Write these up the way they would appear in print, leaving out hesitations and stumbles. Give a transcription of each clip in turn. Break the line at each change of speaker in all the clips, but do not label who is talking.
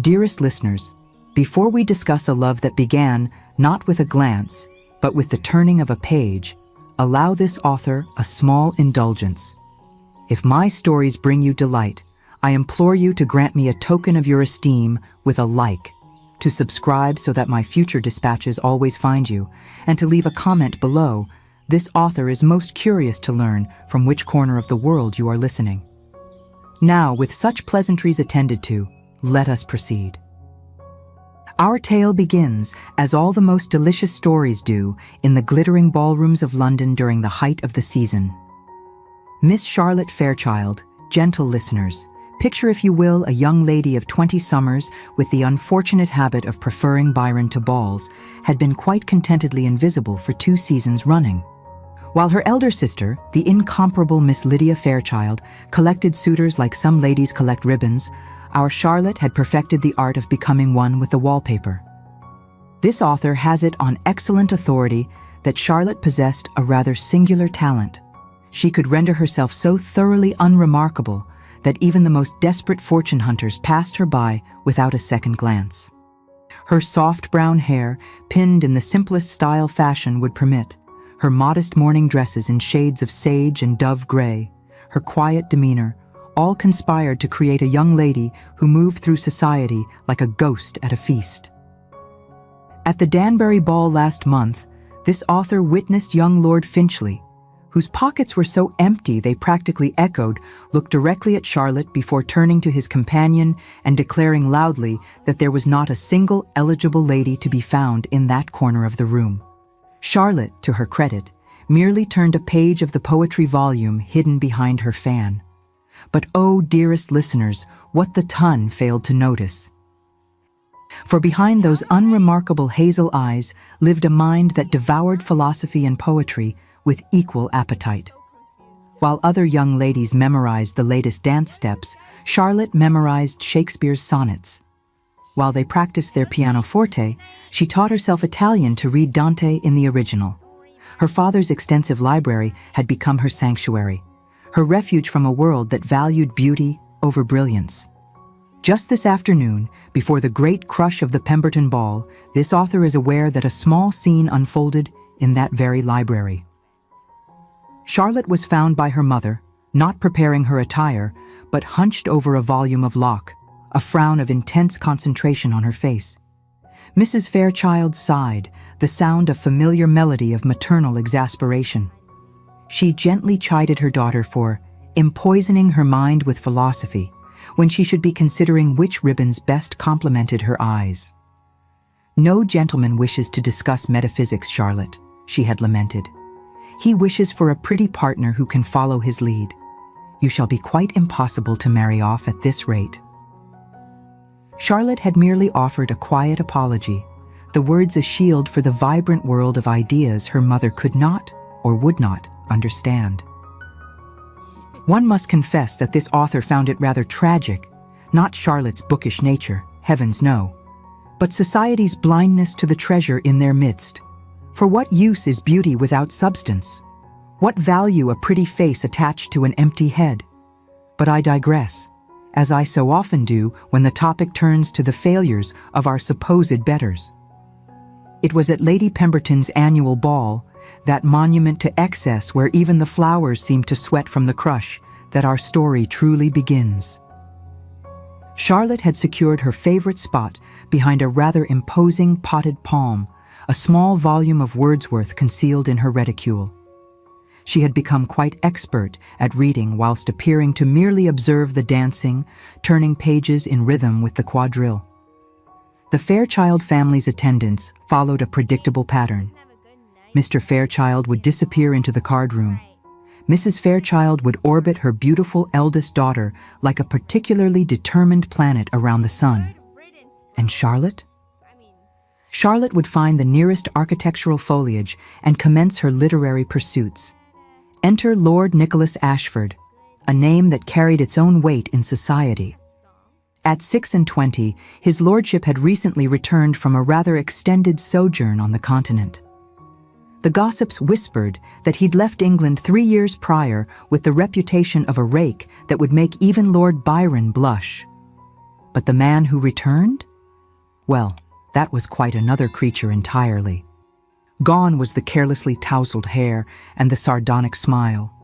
Dearest listeners, before we discuss a love that began not with a glance, but with the turning of a page, allow this author a small indulgence. If my stories bring you delight, I implore you to grant me a token of your esteem with a like, to subscribe so that my future dispatches always find you, and to leave a comment below. This author is most curious to learn from which corner of the world you are listening. Now, with such pleasantries attended to, let us proceed. Our tale begins, as all the most delicious stories do, in the glittering ballrooms of London during the height of the season. Miss Charlotte Fairchild, gentle listeners, picture if you will a young lady of 20 summers with the unfortunate habit of preferring Byron to balls, had been quite contentedly invisible for 2 seasons running. While her elder sister, the incomparable Miss Lydia Fairchild, collected suitors like some ladies collect ribbons, our Charlotte had perfected the art of becoming one with the wallpaper. This author has it on excellent authority that Charlotte possessed a rather singular talent. She could render herself so thoroughly unremarkable that even the most desperate fortune hunters passed her by without a second glance. Her soft brown hair, pinned in the simplest style fashion would permit, her modest morning dresses in shades of sage and dove gray, her quiet demeanor, all conspired to create a young lady who moved through society like a ghost at a feast. At the Danbury Ball last month, this author witnessed young Lord Finchley, whose pockets were so empty they practically echoed, look directly at Charlotte before turning to his companion and declaring loudly that there was not a single eligible lady to be found in that corner of the room. Charlotte, to her credit, merely turned a page of the poetry volume hidden behind her fan. But oh, dearest listeners, what the ton failed to notice. For behind those unremarkable hazel eyes lived a mind that devoured philosophy and poetry with equal appetite. While other young ladies memorized the latest dance steps, Charlotte memorized Shakespeare's sonnets. While they practiced their pianoforte, she taught herself Italian to read Dante in the original. Her father's extensive library had become her sanctuary, her refuge from a world that valued beauty over brilliance. Just this afternoon, before the great crush of the Pemberton Ball, this author is aware that a small scene unfolded in that very library. Charlotte was found by her mother, not preparing her attire, but hunched over a volume of Locke, a frown of intense concentration on her face. Mrs. Fairchild sighed, the sound a familiar melody of maternal exasperation. She gently chided her daughter for empoisoning her mind with philosophy when she should be considering which ribbons best complemented her eyes. "No gentleman wishes to discuss metaphysics, Charlotte," she had lamented. "He wishes for a pretty partner who can follow his lead. You shall be quite impossible to marry off at this rate." Charlotte had merely offered a quiet apology, the words a shield for the vibrant world of ideas her mother could not or would not understand. One must confess that this author found it rather tragic, not Charlotte's bookish nature, heavens no, but society's blindness to the treasure in their midst. For what use is beauty without substance? What value a pretty face attached to an empty head? But I digress, as I so often do when the topic turns to the failures of our supposed betters. It was at Lady Pemberton's annual ball, that monument to excess where even the flowers seem to sweat from the crush, that our story truly begins. Charlotte had secured her favorite spot behind a rather imposing potted palm, a small volume of Wordsworth concealed in her reticule. She had become quite expert at reading whilst appearing to merely observe the dancing, turning pages in rhythm with the quadrille. The Fairchild family's attendance followed a predictable pattern. Mr. Fairchild would disappear into the card room. Mrs. Fairchild would orbit her beautiful eldest daughter like a particularly determined planet around the sun. And Charlotte? Charlotte would find the nearest architectural foliage and commence her literary pursuits. Enter Lord Nicholas Ashford, a name that carried its own weight in society. At 26, his lordship had recently returned from a rather extended sojourn on the continent. The gossips whispered that he'd left England 3 years prior with the reputation of a rake that would make even Lord Byron blush. But the man who returned? Well, that was quite another creature entirely. Gone was the carelessly tousled hair and the sardonic smile.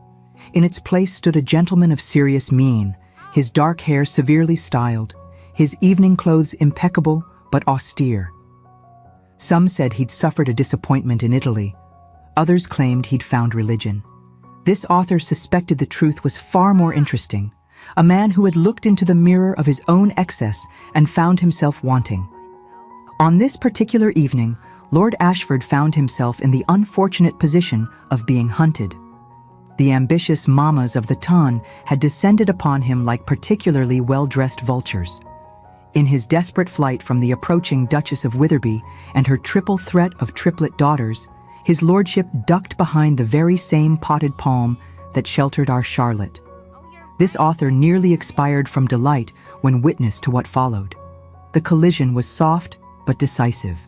In its place stood a gentleman of serious mien, his dark hair severely styled, his evening clothes impeccable but austere. Some said he'd suffered a disappointment in Italy. Others claimed he'd found religion. This author suspected the truth was far more interesting, a man who had looked into the mirror of his own excess and found himself wanting. On this particular evening, Lord Ashford found himself in the unfortunate position of being hunted. The ambitious mamas of the ton had descended upon him like particularly well-dressed vultures. In his desperate flight from the approaching Duchess of Witherby and her triple threat of triplet daughters, his lordship ducked behind the very same potted palm that sheltered our Charlotte. This author nearly expired from delight when witness to what followed. The collision was soft but decisive.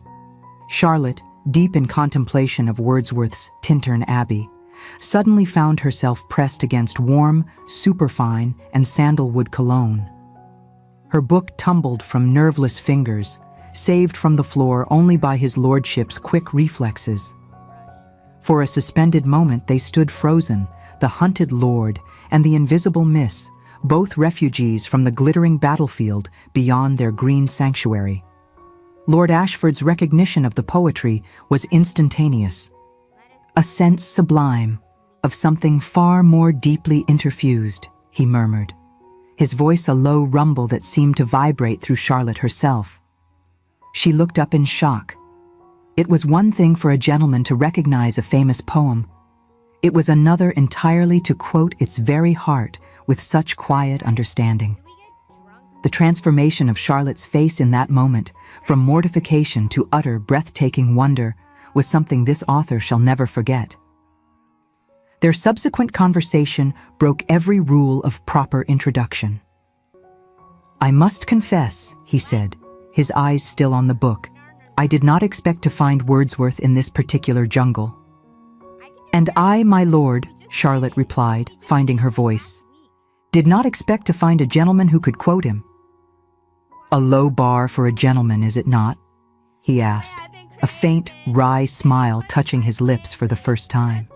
Charlotte, deep in contemplation of Wordsworth's Tintern Abbey, suddenly found herself pressed against warm, superfine, and sandalwood cologne. Her book tumbled from nerveless fingers, saved from the floor only by his lordship's quick reflexes. For a suspended moment they stood frozen, the hunted lord and the invisible miss, both refugees from the glittering battlefield beyond their green sanctuary. Lord Ashford's recognition of the poetry was instantaneous. A sense sublime, of something far more deeply interfused, he murmured, his voice a low rumble that seemed to vibrate through Charlotte herself. She looked up in shock. It was one thing for a gentleman to recognize a famous poem. It was another entirely to quote its very heart with such quiet understanding. The transformation of Charlotte's face in that moment, from mortification to utter breathtaking wonder, was something this author shall never forget. Their subsequent conversation broke every rule of proper introduction. "I must confess," he said, his eyes still on the book, "I did not expect to find Wordsworth in this particular jungle." "And I, my lord," Charlotte replied, finding her voice, "did not expect to find a gentleman who could quote him." "A low bar for a gentleman, is it not?" he asked, a faint, wry smile touching his lips for the first time.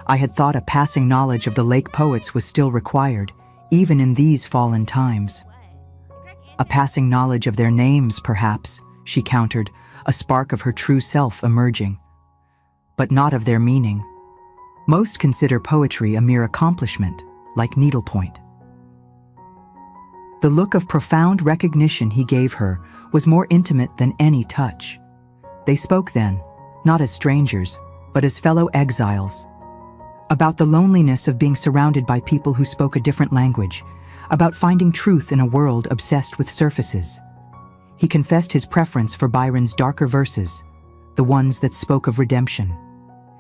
"I had thought a passing knowledge of the Lake poets was still required, even in these fallen times." "A passing knowledge of their names, perhaps," she countered, a spark of her true self emerging. "But not of their meaning. Most consider poetry a mere accomplishment, like needlepoint." The look of profound recognition he gave her was more intimate than any touch. They spoke then, not as strangers, but as fellow exiles. About the loneliness of being surrounded by people who spoke a different language, about finding truth in a world obsessed with surfaces. He confessed his preference for Byron's darker verses, the ones that spoke of redemption.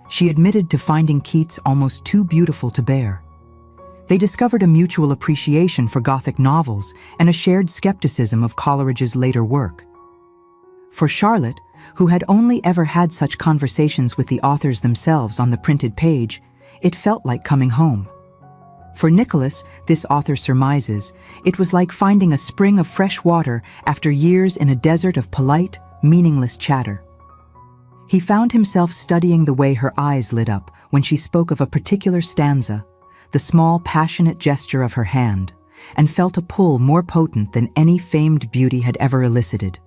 She admitted to finding Keats almost too beautiful to bear. They discovered a mutual appreciation for Gothic novels and a shared skepticism of Coleridge's later work. For Charlotte, who had only ever had such conversations with the authors themselves on the printed page, it felt like coming home. For Nicholas, this author surmises, it was like finding a spring of fresh water after years in a desert of polite, meaningless chatter. He found himself studying the way her eyes lit up when she spoke of a particular stanza, the small, passionate gesture of her hand, and felt a pull more potent than any famed beauty had ever elicited.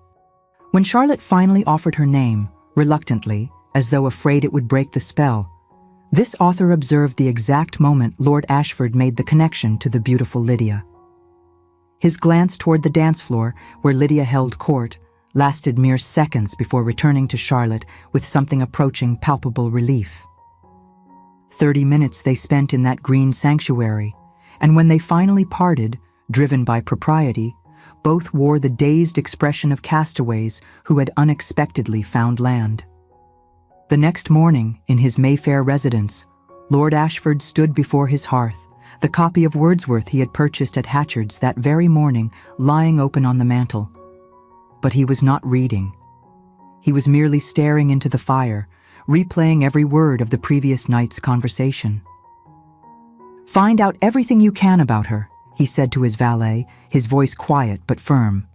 When Charlotte finally offered her name, reluctantly, as though afraid it would break the spell, this author observed the exact moment Lord Ashford made the connection to the beautiful Lydia. His glance toward the dance floor, where Lydia held court, lasted mere seconds before returning to Charlotte with something approaching palpable relief. 30 minutes they spent in that green sanctuary, and when they finally parted, driven by propriety, both wore the dazed expression of castaways who had unexpectedly found land. The next morning, in his Mayfair residence, Lord Ashford stood before his hearth, the copy of Wordsworth he had purchased at Hatchard's that very morning lying open on the mantel. But he was not reading. He was merely staring into the fire, replaying every word of the previous night's conversation. "Find out everything you can about her," he he said to his valet, his voice quiet but firm.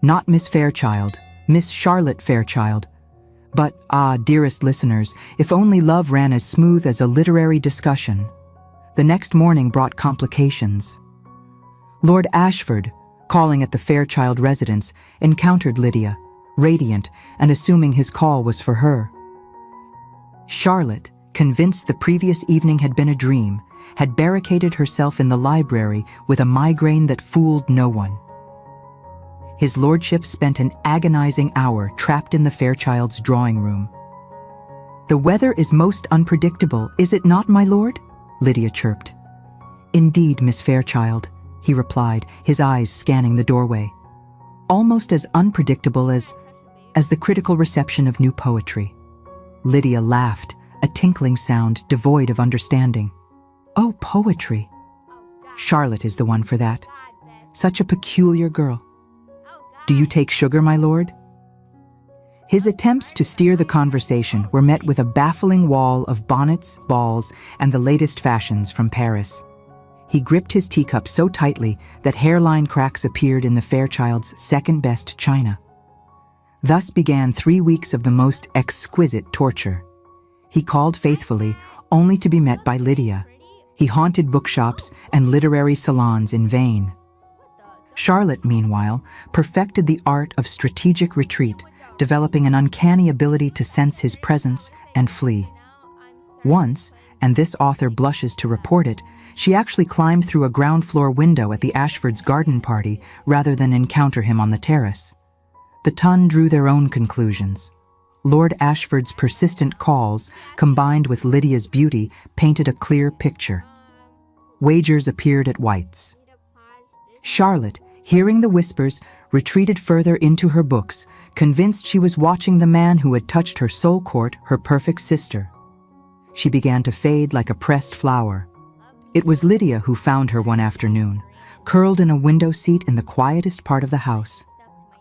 "Not Miss Fairchild, Miss Charlotte Fairchild. But, dearest listeners, if only love ran as smooth as a literary discussion." The next morning brought complications. Lord Ashford, calling at the Fairchild residence, encountered Lydia, radiant and assuming his call was for her. Charlotte, convinced the previous evening had been a dream, had barricaded herself in the library with a migraine that fooled no one. His lordship spent an agonizing hour trapped in the Fairchild's drawing room. "The weather is most unpredictable, is it not, my lord?" Lydia chirped. "Indeed, Miss Fairchild," he replied, his eyes scanning the doorway. "Almost as unpredictable as the critical reception of new poetry." Lydia laughed, a tinkling sound devoid of understanding. "Oh, poetry. Charlotte is the one for that. Such a peculiar girl. Do you take sugar, my lord?" His attempts to steer the conversation were met with a baffling wall of bonnets, balls, and the latest fashions from Paris. He gripped his teacup so tightly that hairline cracks appeared in the Fairchild's second-best china. Thus began 3 weeks of the most exquisite torture. He called faithfully, only to be met by Lydia. He haunted bookshops and literary salons in vain. Charlotte, meanwhile, perfected the art of strategic retreat, developing an uncanny ability to sense his presence and flee. Once, and this author blushes to report it, she actually climbed through a ground-floor window at the Ashfords' garden party rather than encounter him on the terrace. The ton drew their own conclusions. Lord Ashford's persistent calls, combined with Lydia's beauty, painted a clear picture. Wagers appeared at White's. Charlotte, hearing the whispers, retreated further into her books, convinced she was watching the man who had touched her soul court, her perfect sister. She began to fade like a pressed flower. It was Lydia who found her one afternoon, curled in a window seat in the quietest part of the house.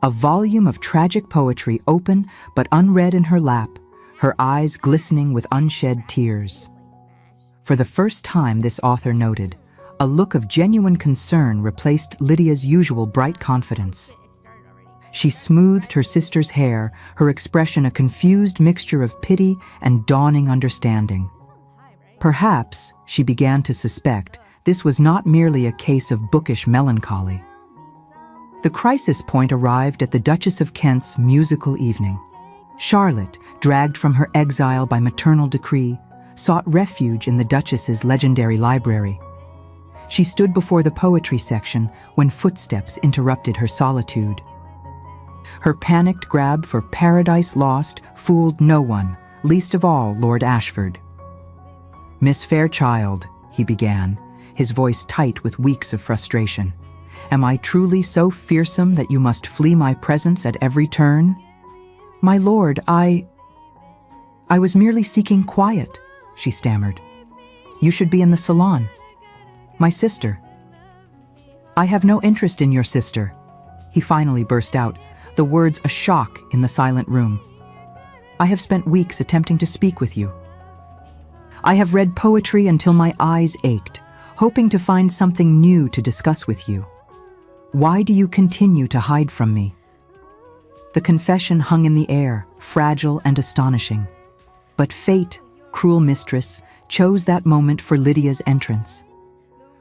A volume of tragic poetry open but unread in her lap, her eyes glistening with unshed tears. For the first time, this author noted, a look of genuine concern replaced Lydia's usual bright confidence. She smoothed her sister's hair, her expression a confused mixture of pity and dawning understanding. Perhaps, she began to suspect, this was not merely a case of bookish melancholy. The crisis point arrived at the Duchess of Kent's musical evening. Charlotte, dragged from her exile by maternal decree, sought refuge in the Duchess's legendary library. She stood before the poetry section when footsteps interrupted her solitude. Her panicked grab for Paradise Lost fooled no one, least of all Lord Ashford. "Miss Fairchild," he began, his voice tight with weeks of frustration. "Am I truly so fearsome that you must flee my presence at every turn?" "My lord, I was merely seeking quiet," she stammered. "You should be in the salon. My sister." "I have no interest in your sister," he finally burst out, the words a shock in the silent room. "I have spent weeks attempting to speak with you. I have read poetry until my eyes ached, hoping to find something new to discuss with you. Why do you continue to hide from me?" The confession hung in the air, fragile and astonishing. But fate, cruel mistress, chose that moment for Lydia's entrance.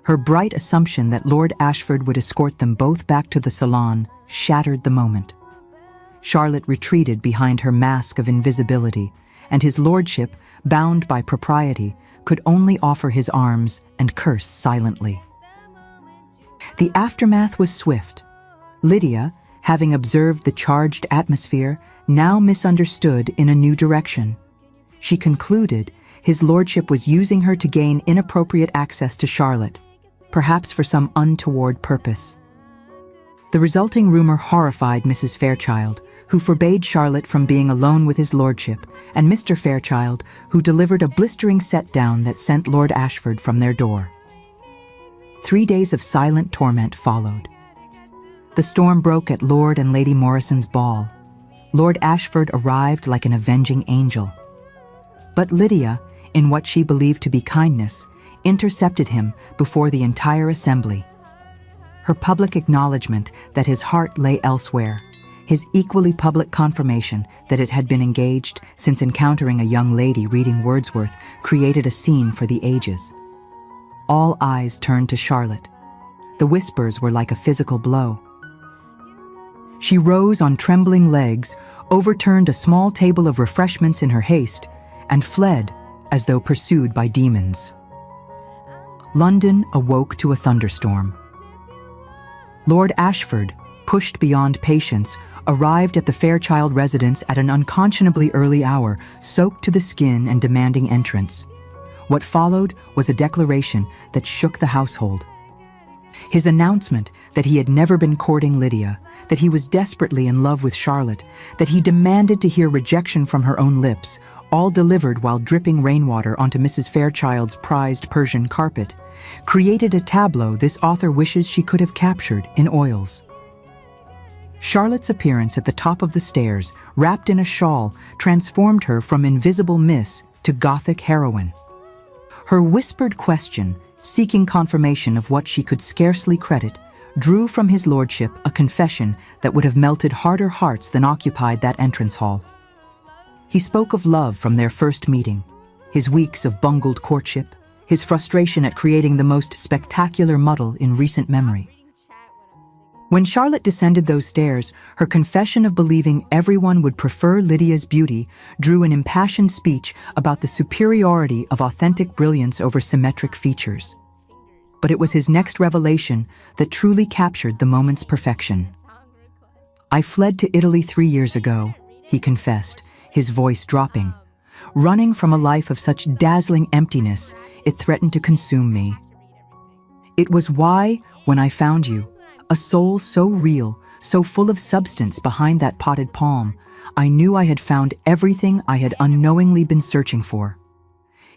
Her bright assumption that Lord Ashford would escort them both back to the salon shattered the moment. Charlotte retreated behind her mask of invisibility, and his lordship, bound by propriety, could only offer his arms and curse silently. The aftermath was swift. Lydia, having observed the charged atmosphere, now misunderstood in a new direction. She concluded his lordship was using her to gain inappropriate access to Charlotte, perhaps for some untoward purpose. The resulting rumor horrified Mrs. Fairchild, who forbade Charlotte from being alone with his lordship, and Mr. Fairchild, who delivered a blistering set-down that sent Lord Ashford from their door. 3 days of silent torment followed. The storm broke at Lord and Lady Morrison's ball. Lord Ashford arrived like an avenging angel. But Lydia, in what she believed to be kindness, intercepted him before the entire assembly. her public acknowledgement that his heart lay elsewhere, his equally public confirmation that it had been engaged since encountering a young lady reading Wordsworth created a scene for the ages. All eyes turned to Charlotte. The whispers were like a physical blow. She rose on trembling legs, overturned a small table of refreshments in her haste, and fled as though pursued by demons. London awoke to a thunderstorm. Lord Ashford, pushed beyond patience, arrived at the Fairchild residence at an unconscionably early hour, soaked to the skin and demanding entrance. What followed was a declaration that shook the household. His announcement that he had never been courting Lydia, that he was desperately in love with Charlotte, that he demanded to hear rejection from her own lips, all delivered while dripping rainwater onto Mrs. Fairchild's prized Persian carpet, created a tableau this author wishes she could have captured in oils. Charlotte's appearance at the top of the stairs, wrapped in a shawl, transformed her from invisible miss to Gothic heroine. Her whispered question, seeking confirmation of what she could scarcely credit, drew from his lordship a confession that would have melted harder hearts than occupied that entrance hall. He spoke of love from their first meeting, his weeks of bungled courtship, his frustration at creating the most spectacular muddle in recent memory. When Charlotte descended those stairs, her confession of believing everyone would prefer Lydia's beauty drew an impassioned speech about the superiority of authentic brilliance over symmetric features. But it was his next revelation that truly captured the moment's perfection. "I fled to Italy 3 years ago," he confessed, his voice dropping. "Running from a life of such dazzling emptiness, it threatened to consume me. It was why, when I found you, a soul so real, so full of substance behind that potted palm, I knew I had found everything I had unknowingly been searching for."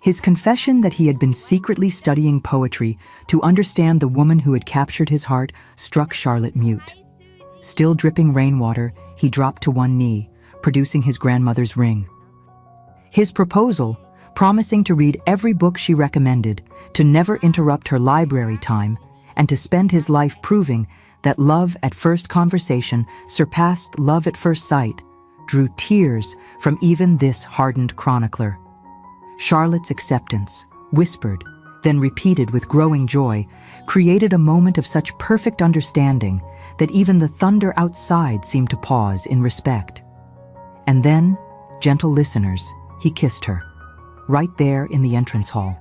His confession that he had been secretly studying poetry to understand the woman who had captured his heart struck Charlotte mute. Still dripping rainwater, he dropped to one knee, producing his grandmother's ring. His proposal, promising to read every book she recommended, to never interrupt her library time, and to spend his life proving that love at first conversation surpassed love at first sight, drew tears from even this hardened chronicler. Charlotte's acceptance, whispered, then repeated with growing joy, created a moment of such perfect understanding that even the thunder outside seemed to pause in respect. And then, gentle listeners, he kissed her, right there in the entrance hall.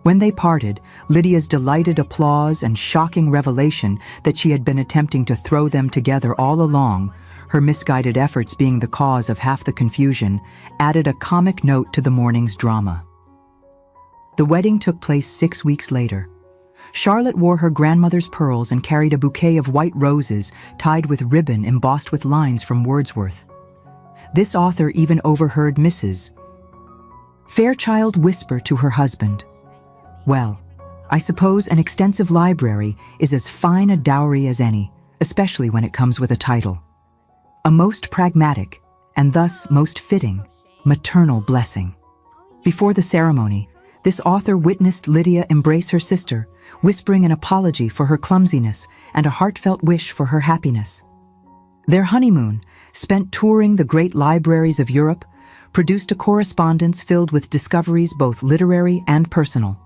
When they parted, Lydia's delighted applause and shocking revelation that she had been attempting to throw them together all along, her misguided efforts being the cause of half the confusion, added a comic note to the morning's drama. The wedding took place 6 weeks later. Charlotte wore her grandmother's pearls and carried a bouquet of white roses tied with ribbon embossed with lines from Wordsworth. This author even overheard Mrs. Fairchild whisper to her husband, "Well, I suppose an extensive library is as fine a dowry as any, especially when it comes with a title. A most pragmatic, and thus most fitting, maternal blessing." Before the ceremony, this author witnessed Lydia embrace her sister, whispering an apology for her clumsiness and a heartfelt wish for her happiness. Their honeymoon, spent touring the great libraries of Europe, produced a correspondence filled with discoveries both literary and personal.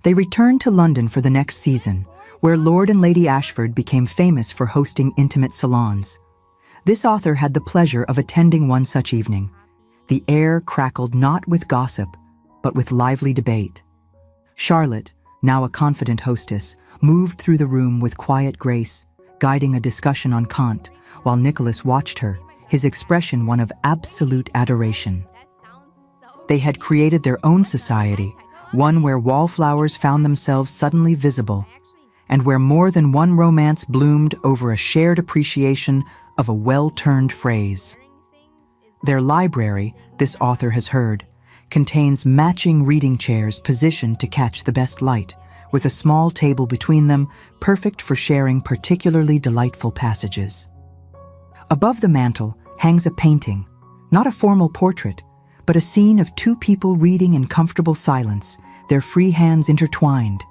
They returned to London for the next season, where Lord and Lady Ashford became famous for hosting intimate salons. This author had the pleasure of attending one such evening. The air crackled not with gossip, but with lively debate. Charlotte, now a confident hostess, moved through the room with quiet grace, guiding a discussion on Kant, while Nicholas watched her, his expression one of absolute adoration. They had created their own society, one where wallflowers found themselves suddenly visible, and where more than one romance bloomed over a shared appreciation of a well-turned phrase. Their library, this author has heard, contains matching reading chairs positioned to catch the best light, with a small table between them, perfect for sharing particularly delightful passages. Above the mantel hangs a painting, not a formal portrait, but a scene of two people reading in comfortable silence, their free hands intertwined.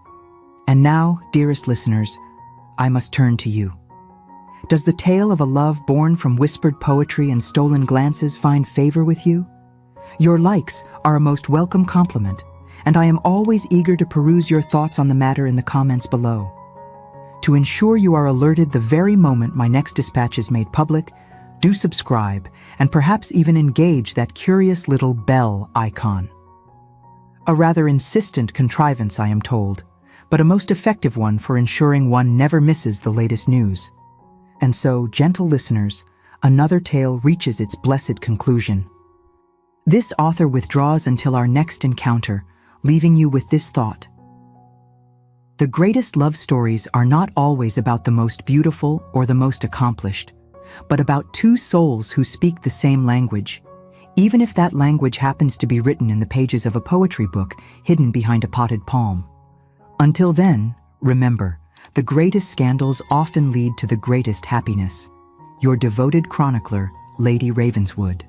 And now, dearest listeners, I must turn to you. Does the tale of a love born from whispered poetry and stolen glances find favor with you? Your likes are a most welcome compliment, and I am always eager to peruse your thoughts on the matter in the comments below. To ensure you are alerted the very moment my next dispatch is made public, do subscribe and perhaps even engage that curious little bell icon. A rather insistent contrivance, I am told, but a most effective one for ensuring one never misses the latest news. And so, gentle listeners, another tale reaches its blessed conclusion. This author withdraws until our next encounter, leaving you with this thought. The greatest love stories are not always about the most beautiful or the most accomplished, but about two souls who speak the same language, even if that language happens to be written in the pages of a poetry book hidden behind a potted palm. Until then, remember, the greatest scandals often lead to the greatest happiness. Your devoted chronicler, Lady Ravenswood.